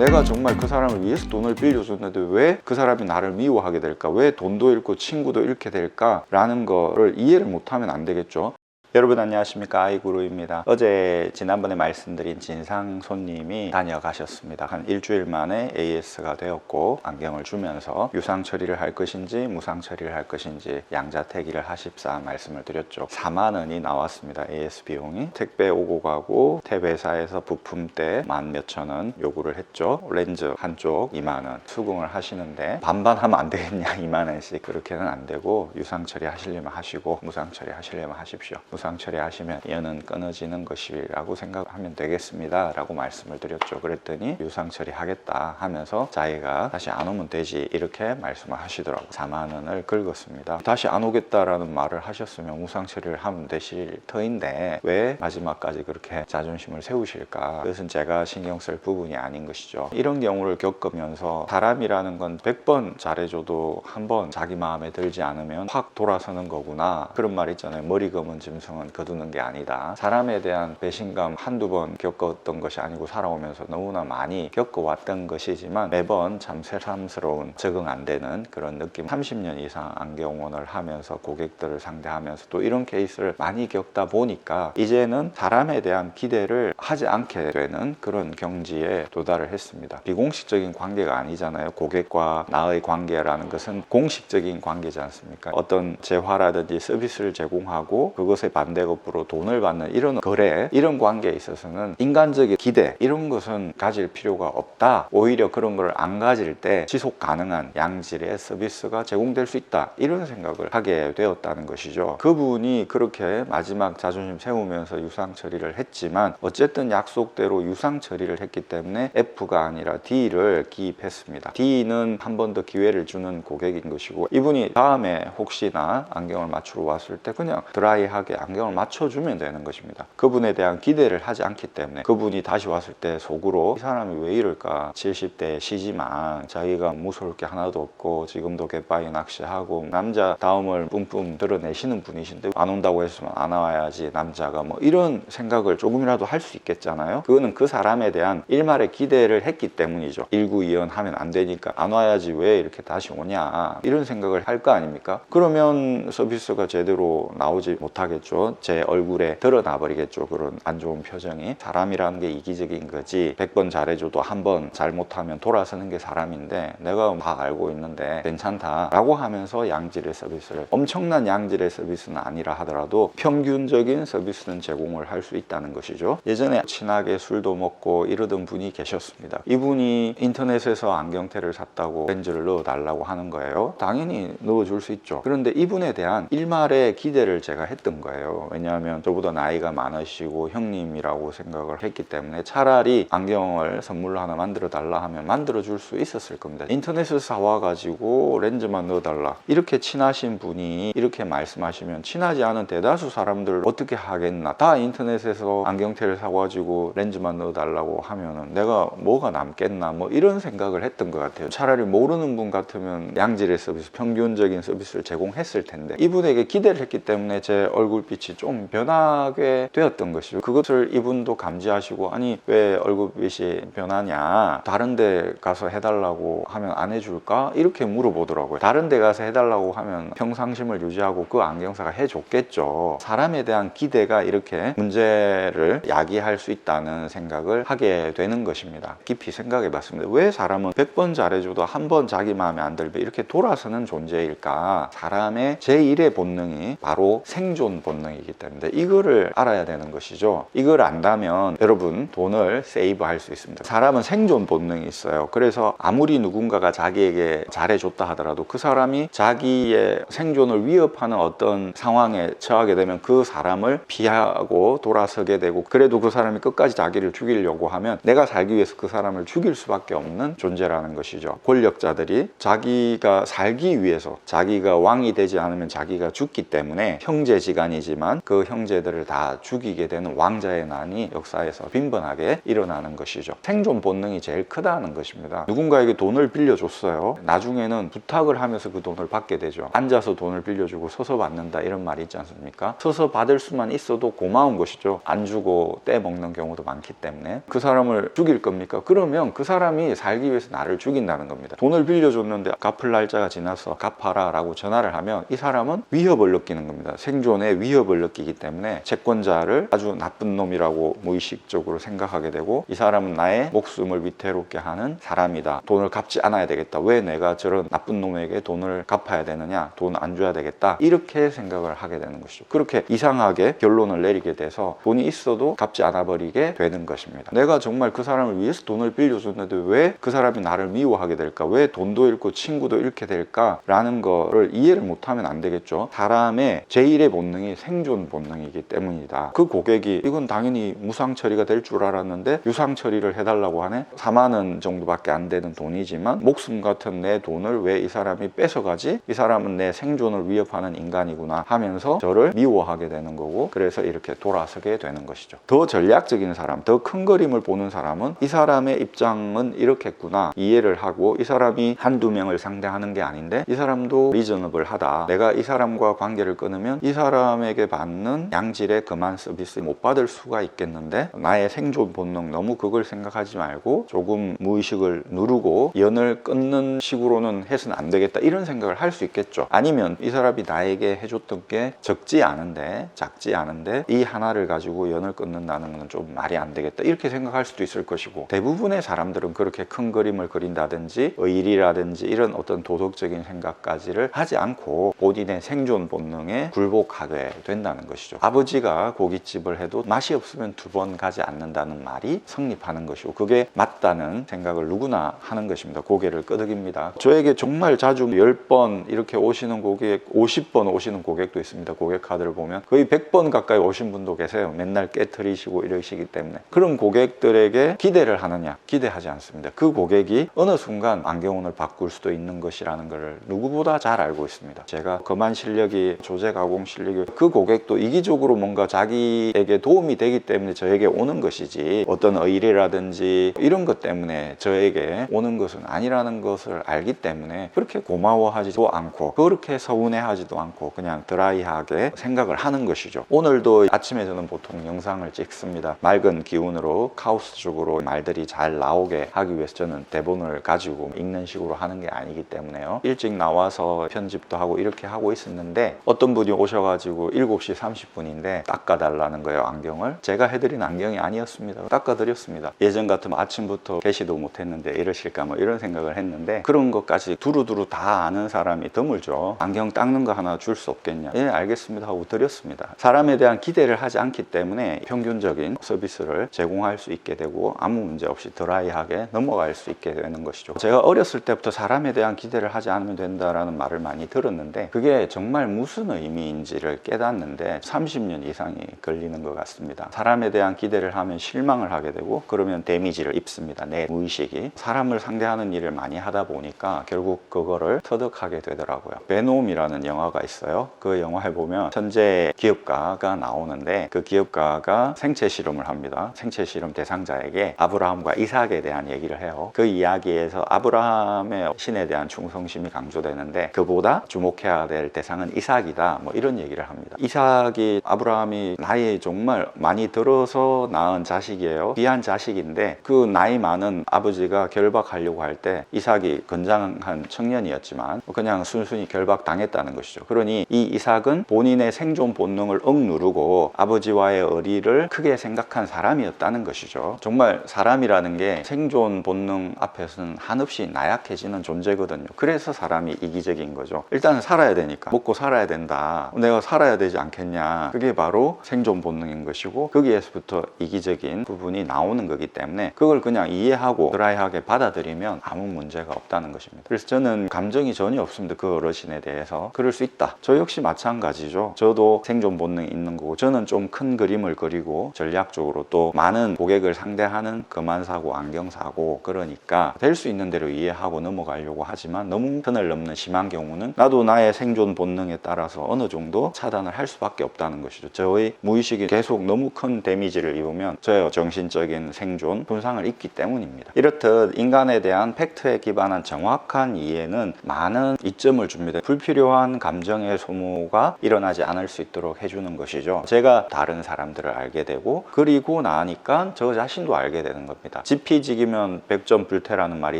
내가 정말 그 사람을 위해서 돈을 빌려줬는데 왜 그 사람이 나를 미워하게 될까? 왜 돈도 잃고 친구도 잃게 될까? 라는 거를 이해를 못하면 안 되겠죠. 여러분 안녕하십니까, 아이구루입니다. 어제 지난번에 말씀드린 진상 손님이 다녀가셨습니다. 한 일주일 만에 AS가 되었고 안경을 주면서 유상 처리를 할 것인지 무상 처리를 할 것인지 양자택일을 하십사 말씀을 드렸죠. 4만 원이 나왔습니다. AS 비용이. 택배 오고 가고 탭 회사에서 부품대 1만 몇천 원 요구를 했죠. 렌즈 한쪽 2만 원 수긍을 하시는데 반반 하면 안 되겠냐, 2만 원씩. 그렇게는 안 되고 유상 처리 하시려면 하시고 무상 처리 하시려면 하십시오. 무상 처리하시면 연은 끊어지는 것이라고 생각하면 되겠습니다 라고 말씀을 드렸죠. 그랬더니 유상 처리하겠다 하면서 자기가 다시 안 오면 되지 이렇게 말씀을 하시더라고요. 4만 원을 긁었습니다. 다시 안 오겠다라는 말을 하셨으면 무상 처리를 하면 되실 터인데 왜 마지막까지 그렇게 자존심을 세우실까? 그것은 제가 신경 쓸 부분이 아닌 것이죠. 이런 경우를 겪으면서 사람이라는 건 100번 잘해줘도 한 번 자기 마음에 들지 않으면 확 돌아서는 거구나, 그런 말 있잖아요. 머리 검은 짐승은 거두는 게 아니다. 사람에 대한 배신감 한두 번 겪었던 것이 아니고 살아오면서 너무나 많이 겪어왔던 것이지만 매번 참 새삼스러운, 적응 안 되는 그런 느낌. 30년 이상 안경원을 하면서 고객들을 상대하면서 또 이런 케이스를 많이 겪다 보니까 이제는 사람에 대한 기대를 하지 않게 되는 그런 경지에 도달을 했습니다. 비공식적인 관계가 아니잖아요. 고객과 나의 관계라는 것은 공식적인 관계지 않습니까? 어떤 재화라든지 서비스를 제공하고 그것에 반대급부로 돈을 받는 이런 거래, 이런 관계에 있어서는 인간적인 기대 이런 것은 가질 필요가 없다. 오히려 그런 걸 안 가질 때 지속 가능한 양질의 서비스가 제공될 수 있다, 이런 생각을 하게 되었다는 것이죠. 그분이 그렇게 마지막 자존심 세우면서 유상 처리를 했지만 어쨌든 약속대로 유상 처리를 했기 때문에 F가 아니라 D를 기입했습니다. D는 한 번 더 기회를 주는 고객인 것이고, 이분이 다음에 혹시나 안경을 맞추러 왔을 때 그냥 드라이하게 안경을 맞춰주면 되는 것입니다. 그분에 대한 기대를 하지 않기 때문에 그분이 다시 왔을 때 속으로 이 사람이 왜 이럴까, 70대 시지만 자기가 무서울 게 하나도 없고 지금도 갯바위 낚시하고 남자 다움을 뿜뿜 드러내시는 분이신데 안 온다고 했으면 안 와야지 남자가, 뭐 이런 생각을 조금이라도 할 수 있겠잖아요. 그거는 그 사람에 대한 일말의 기대를 했기 때문이죠. 일구이연하면 안 되니까 안 와야지 왜 이렇게 다시 오냐, 이런 생각을 할 거 아닙니까? 그러면 서비스가 제대로 나오지 못하겠죠. 제 얼굴에 드러나 버리겠죠. 그런 안 좋은 표정이. 사람이라는 게 이기적인 거지 100번 잘해줘도 한 번 잘못하면 돌아서는 게 사람인데 내가 다 알고 있는데 괜찮다 라고 하면서 양질의 서비스를, 엄청난 양질의 서비스는 아니라 하더라도 평균적인 서비스는 제공을 할 수 있다는 것이죠. 예전에 친하게 술도 먹고 이러던 분이 계셨습니다. 이분이 인터넷에서 안경테를 샀다고 렌즈를 넣어달라고 하는 거예요. 당연히 넣어줄 수 있죠. 그런데 이분에 대한 일말의 기대를 제가 했던 거예요. 왜냐하면 저보다 나이가 많으시고 형님이라고 생각을 했기 때문에 차라리 안경을 선물로 하나 만들어 달라 하면 만들어 줄 수 있었을 겁니다. 인터넷에서 사와가지고 렌즈만 넣어달라, 이렇게 친하신 분이 이렇게 말씀하시면 친하지 않은 대다수 사람들 어떻게 하겠나. 다 인터넷에서 안경테를 사가지고 렌즈만 넣어달라고 하면은 내가 뭐가 남겠나, 뭐 이런 생각을 했던 것 같아요. 차라리 모르는 분 같으면 양질의 서비스, 평균적인 서비스를 제공했을 텐데 이분에게 기대를 했기 때문에 제 얼굴빛이 좀 변하게 되었던 것이죠. 그것을 이분도 감지하시고 아니 왜 얼굴빛이 변하냐, 다른 데 가서 해달라고 하면 안 해줄까, 이렇게 물어보더라고요. 다른 데 가서 해달라고 하면 평상심을 유지하고 그 안경사가 해줬겠죠. 사람에 대한 기대가 이렇게 문제를 야기할 수 있다는 생각을 하게 되는 것입니다. 깊이 생각해 봤습니다. 왜 사람은 100번 잘해줘도 한 번 자기 마음에 안 들면 이렇게 돌아서는 존재일까? 사람의 제1의 본능이 바로 생존 본능이기 때문에 이거를 알아야 되는 것이죠. 이걸 안다면 여러분 돈을 세이브할 수 있습니다. 사람은 생존 본능이 있어요. 그래서 아무리 누군가가 자기에게 잘해줬다 하더라도 그 사람이 자기의 생존을 위협하는 어떤 상황에 처하게 되면 그 사람을 피하고 돌아서게 되고, 그래도 그 사람이 끝까지 자기를 죽이려고 하면 내가 살기 위해서 그 사람을 죽일 수밖에 없는 존재라는 것이죠. 권력자들이 자기가 살기 위해서, 자기가 왕이 되지 않으면 자기가 죽기 때문에 형제지간이지 형제지만 그 형제들을 다 죽이게 되는 왕자의 난이 역사에서 빈번하게 일어나는 것이죠. 생존 본능이 제일 크다는 것입니다. 누군가에게 돈을 빌려줬어요. 나중에는 부탁을 하면서 그 돈을 받게 되죠. 앉아서 돈을 빌려주고 서서 받는다 이런 말이 있지 않습니까? 서서 받을 수만 있어도 고마운 것이죠. 안 주고 떼먹는 경우도 많기 때문에. 그 사람을 죽일 겁니까? 그러면 그 사람이 살기 위해서 나를 죽인다는 겁니다. 돈을 빌려줬는데 갚을 날짜가 지나서 갚아라 라고 전화를 하면 이 사람은 위협을 느끼는 겁니다. 생존의 위협을 느끼기 때문에 채권자를 아주 나쁜 놈이라고 무의식적으로 생각하게 되고, 이 사람은 나의 목숨을 위태롭게 하는 사람이다. 돈을 갚지 않아야 되겠다. 왜 내가 저런 나쁜 놈에게 돈을 갚아야 되느냐? 돈 안 줘야 되겠다. 이렇게 생각을 하게 되는 것이죠. 그렇게 이상하게 결론을 내리게 돼서 돈이 있어도 갚지 않아 버리게 되는 것입니다. 내가 정말 그 사람을 위해서 돈을 빌려줬는데 왜 그 사람이 나를 미워하게 될까? 왜 돈도 잃고 친구도 잃게 될까? 라는 거를 이해를 못하면 안 되겠죠. 사람의 제1의 본능이 생존 본능이기 때문이다. 그 고객이 이건 당연히 무상 처리가 될 줄 알았는데 유상 처리를 해달라고 하네. 4만 원 정도밖에 안 되는 돈이지만 목숨 같은 내 돈을 왜 이 사람이 뺏어가지? 이 사람은 내 생존을 위협하는 인간이구나 하면서 저를 미워하게 되는 거고, 그래서 이렇게 돌아서게 되는 것이죠. 더 전략적인 사람, 더 큰 그림을 보는 사람은 이 사람의 입장은 이렇겠구나 이해를 하고, 이 사람이 한두 명을 상대하는 게 아닌데 이 사람도 리저너블하다. 내가 이 사람과 관계를 끊으면 이 사람에게 받는 양질의 그만 서비스 못 받을 수가 있겠는데, 나의 생존 본능 너무 그걸 생각하지 말고 조금 무의식을 누르고 연을 끊는 식으로는 해서는 안 되겠다 이런 생각을 할 수 있겠죠. 아니면 이 사람이 나에게 해줬던 게 적지 않은데 작지 않은데 이 하나를 가지고 연을 끊는다는 건 좀 말이 안 되겠다 이렇게 생각할 수도 있을 것이고, 대부분의 사람들은 그렇게 큰 그림을 그린다든지 의리라든지 이런 어떤 도덕적인 생각까지를 하지 않고 본인의 생존 본능에 굴복하게 된다는 것이죠. 아버지가 고깃집을 해도 맛이 없으면 두 번 가지 않는다는 말이 성립하는 것이고, 그게 맞다는 생각을 누구나 하는 것입니다. 고개를 끄덕입니다. 저에게 정말 자주 10번 이렇게 오시는 고객, 50번 오시는 고객도 있습니다. 고객 카드를 보면 거의 100번 가까이 오신 분도 계세요. 맨날 깨트리시고 이러시기 때문에. 그런 고객들에게 기대를 하느냐? 기대하지 않습니다. 그 고객이 어느 순간 안경원을 바꿀 수도 있는 것이라는 것을 누구보다 잘 알고 있습니다. 제가 거만 실력이, 조제 가공 실력이, 그 고객도 이기적으로 뭔가 자기에게 도움이 되기 때문에 저에게 오는 것이지, 어떤 의리라든지 이런 것 때문에 저에게 오는 것은 아니라는 것을 알기 때문에 그렇게 고마워하지도 않고 그렇게 서운해하지도 않고 그냥 드라이하게 생각을 하는 것이죠. 오늘도 아침에 저는 보통 영상을 찍습니다. 맑은 기운으로 카오스적으로 말들이 잘 나오게 하기 위해서 저는 대본을 가지고 읽는 식으로 하는 게 아니기 때문에요. 일찍 나와서 편집도 하고 이렇게 하고 있었는데 어떤 분이 오셔가지고 7시 30분인데 닦아달라는 거예요, 안경을. 제가 해드린 안경이 아니었습니다. 닦아드렸습니다. 예전 같으면 아침부터 개시도 못했는데 이러실까 뭐 이런 생각을 했는데, 그런 것까지 두루두루 다 아는 사람이 드물죠. 안경 닦는 거 하나 줄 수 없겠냐? 예, 알겠습니다 하고 드렸습니다. 사람에 대한 기대를 하지 않기 때문에 평균적인 서비스를 제공할 수 있게 되고 아무 문제 없이 드라이하게 넘어갈 수 있게 되는 것이죠. 제가 어렸을 때부터 사람에 대한 기대를 하지 않으면 된다라는 말을 많이 들었는데 그게 정말 무슨 의미인지를 깨닫는데 30년 이상이 걸리는 것 같습니다. 사람에 대한 기대를 하면 실망을 하게 되고 그러면 데미지를 입습니다. 내 무의식이. 사람을 상대하는 일을 많이 하다 보니까 결국 그거를 터득하게 되더라고요. 베놈이라는 영화가 있어요. 그 영화에 보면 천재 기업가가 나오는데 그 기업가가 생체 실험을 합니다. 생체 실험 대상자에게 아브라함과 이삭에 대한 얘기를 해요. 그 이야기에서 아브라함의 신에 대한 충성심이 강조되는데 그보다 주목해야 될 대상은 이삭이다, 뭐 이런 얘기를 합니다. 이삭이 아브라함이 나이 정말 많이 들어서 낳은 자식이에요. 귀한 자식인데 그 나이 많은 아버지가 결박하려고 할 때 이삭이 건장한 청년이었지만 그냥 순순히 결박당했다는 것이죠. 그러니 이 이삭은 본인의 생존 본능을 억누르고 아버지와의 의리를 크게 생각한 사람이었다는 것이죠. 정말 사람이라는 게 생존 본능 앞에서는 한없이 나약해지는 존재거든요. 그래서 사람이 이기적인 거죠. 일단은 살아야 되니까, 먹고 살아야 된다, 내가 살아야 되지 않겠냐, 그게 바로 생존 본능인 것이고 거기에서부터 이기적인 부분이 나오는 거기 때문에 그걸 그냥 이해하고 드라이하게 받아들이면 아무 문제가 없다는 것입니다. 그래서 저는 감정이 전혀 없습니다. 그 어르신에 대해서. 그럴 수 있다. 저 역시 마찬가지죠. 저도 생존 본능이 있는 거고, 저는 좀 큰 그림을 그리고 전략적으로 또 많은 고객을 상대하는 그만 사고 안경 사고 그러니까 될 수 있는 대로 이해하고 넘어가려고 하지만 너무 선을 넘는 심한 경우는 나도 나의 생존 본능에 따라서 어느 정도 차단을 할 할 수밖에 없다는 것이죠. 저의 무의식이 계속 너무 큰 데미지를 입으면 저의 정신적인 생존, 손상을 입기 때문입니다. 이렇듯 인간에 대한 팩트에 기반한 정확한 이해는 많은 이점을 줍니다. 불필요한 감정의 소모가 일어나지 않을 수 있도록 해주는 것이죠. 제가 다른 사람들을 알게 되고, 그리고 나니까 저 자신도 알게 되는 겁니다. 지피지기면 100점 불태라는 말이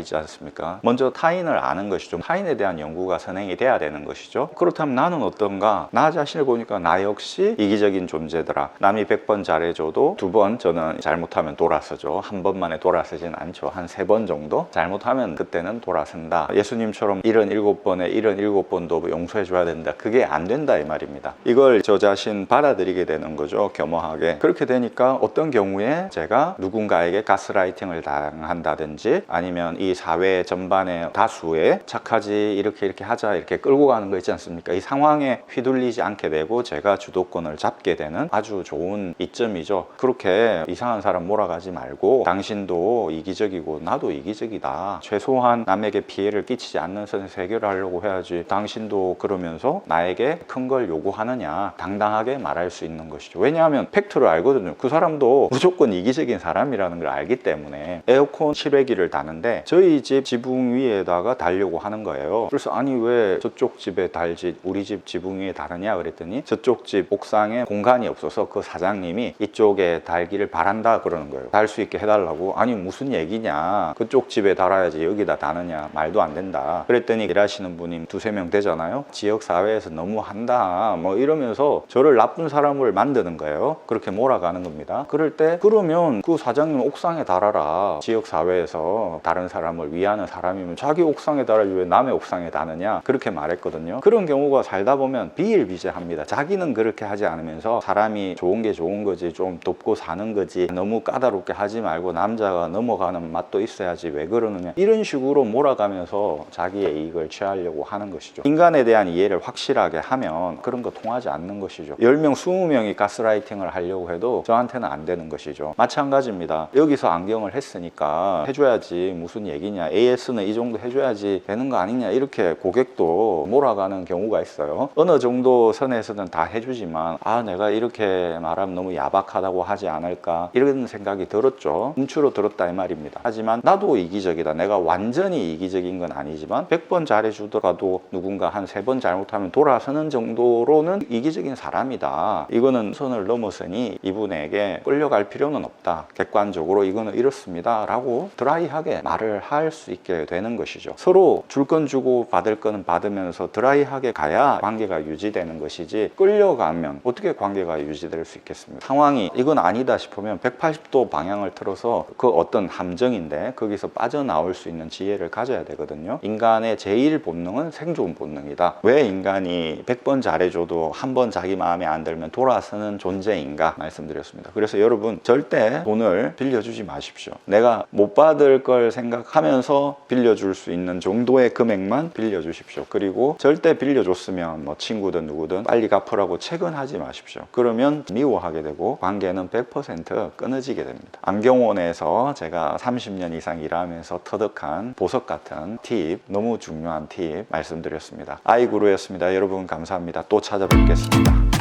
있지 않습니까? 먼저 타인을 아는 것이죠. 타인에 대한 연구가 선행이 돼야 되는 것이죠. 그렇다면 나는 어떤가? 나 자신을 보니까 나 역시 이기적인 존재더라. 남이 100번 잘해줘도 2번 저는 잘못하면 돌아서죠. 한 번만에 돌아서진 않죠. 한 3번 정도? 잘못하면 그때는 돌아선다. 예수님처럼 77번에 77번도 용서해줘야 된다. 그게 안 된다 이 말입니다. 이걸 저 자신 받아들이게 되는 거죠. 겸허하게. 그렇게 되니까 어떤 경우에 제가 누군가에게 가스라이팅을 당한다든지, 아니면 이 사회 전반의 다수의 착하지, 이렇게 하자, 이렇게 끌고 가는 거 있지 않습니까? 이 상황에 휘둘리지 않게 되고 제가 주도권을 잡게 되는 아주 좋은 이점이죠. 그렇게 이상한 사람 몰아가지 말고, 당신도 이기적이고 나도 이기적이다. 최소한 남에게 피해를 끼치지 않는 선에서 해결하려고 해야지, 당신도 그러면서 나에게 큰 걸 요구하느냐, 당당하게 말할 수 있는 것이죠. 왜냐하면 팩트를 알거든요. 그 사람도 무조건 이기적인 사람이라는 걸 알기 때문에. 에어컨 실외기를 다는데 저희 집 지붕 위에다가 달려고 하는 거예요. 그래서 아니 왜 저쪽 집에 달지 우리 집 지붕 위에 다르냐 그랬더니, 저쪽 집 옥상에 공간이 없어서 그 사장님이 이쪽에 달기를 바란다 그러는 거예요. 달 수 있게 해달라고. 아니 무슨 얘기냐, 그쪽 집에 달아야지 여기다 다느냐, 말도 안 된다. 그랬더니 일하시는 분이 2-3명 되잖아요. 지역사회에서 너무 한다 뭐 이러면서 저를 나쁜 사람을 만드는 거예요. 그렇게 몰아가는 겁니다. 그럴 때, 그러면 그 사장님 옥상에 달아라. 지역사회에서 다른 사람을 위하는 사람이면 자기 옥상에 달아야지 왜 남의 옥상에 다느냐, 그렇게 말했거든요. 그런 경우가 살다 보면 비일비재합니다. 자기는 그렇게 하지 않으면서 사람이 좋은 게 좋은 거지, 좀 돕고 사는 거지, 너무 까다롭게 하지 말고 남자가 넘어가는 맛도 있어야지 왜 그러느냐, 이런 식으로 몰아가면서 자기의 이익을 취하려고 하는 것이죠. 인간에 대한 이해를 확실하게 하면 그런 거 통하지 않는 것이죠. 10명, 20명이 가스라이팅을 하려고 해도 저한테는 안 되는 것이죠. 마찬가지입니다. 여기서 안경을 했으니까 해줘야지 무슨 얘기냐, AS는 이 정도 해줘야지 되는 거 아니냐, 이렇게 고객도 몰아가는 경우가 있어요. 어느 정도 선에서는 다 해주지만, 아 내가 이렇게 말하면 너무 야박하다고 하지 않을까, 이런 생각이 들었죠. 음추로 들었다 이 말입니다. 하지만 나도 이기적이다. 내가 완전히 이기적인 건 아니지만 100번 잘해주더라도 누군가 한 3번 잘못하면 돌아서는 정도로는 이기적인 사람이다. 이거는 선을 넘었으니 이분에게 끌려갈 필요는 없다. 객관적으로 이거는 이렇습니다 라고 드라이하게 말을 할 수 있게 되는 것이죠. 서로 줄 건 주고 받을 거는 받으면서 드라이하게 가야 관계가 유지되는 것이지, 끌려가면 어떻게 관계가 유지될 수 있겠습니까? 상황이 이건 아니다 싶으면 180도 방향을 틀어서 그 어떤 함정인데 거기서 빠져나올 수 있는 지혜를 가져야 되거든요. 인간의 제일 본능은 생존 본능이다. 왜 인간이 100번 잘해줘도 한 번 자기 마음에 안 들면 돌아서는 존재인가 말씀드렸습니다. 그래서 여러분, 절대 돈을 빌려주지 마십시오. 내가 못 받을 걸 생각하면서 빌려줄 수 있는 정도의 금액만 빌려주십시오. 그리고 절대 빌려줬으면 뭐 친구든 누구든 빨리 갚으라고 채권하지 마십시오. 그러면 미워하게 되고 관계는 100% 끊어지게 됩니다. 안경원에서 제가 30년 이상 일하면서 터득한 보석 같은 팁, 너무 중요한 팁 말씀드렸습니다. 아이구루였습니다. 여러분 감사합니다. 또 찾아뵙겠습니다.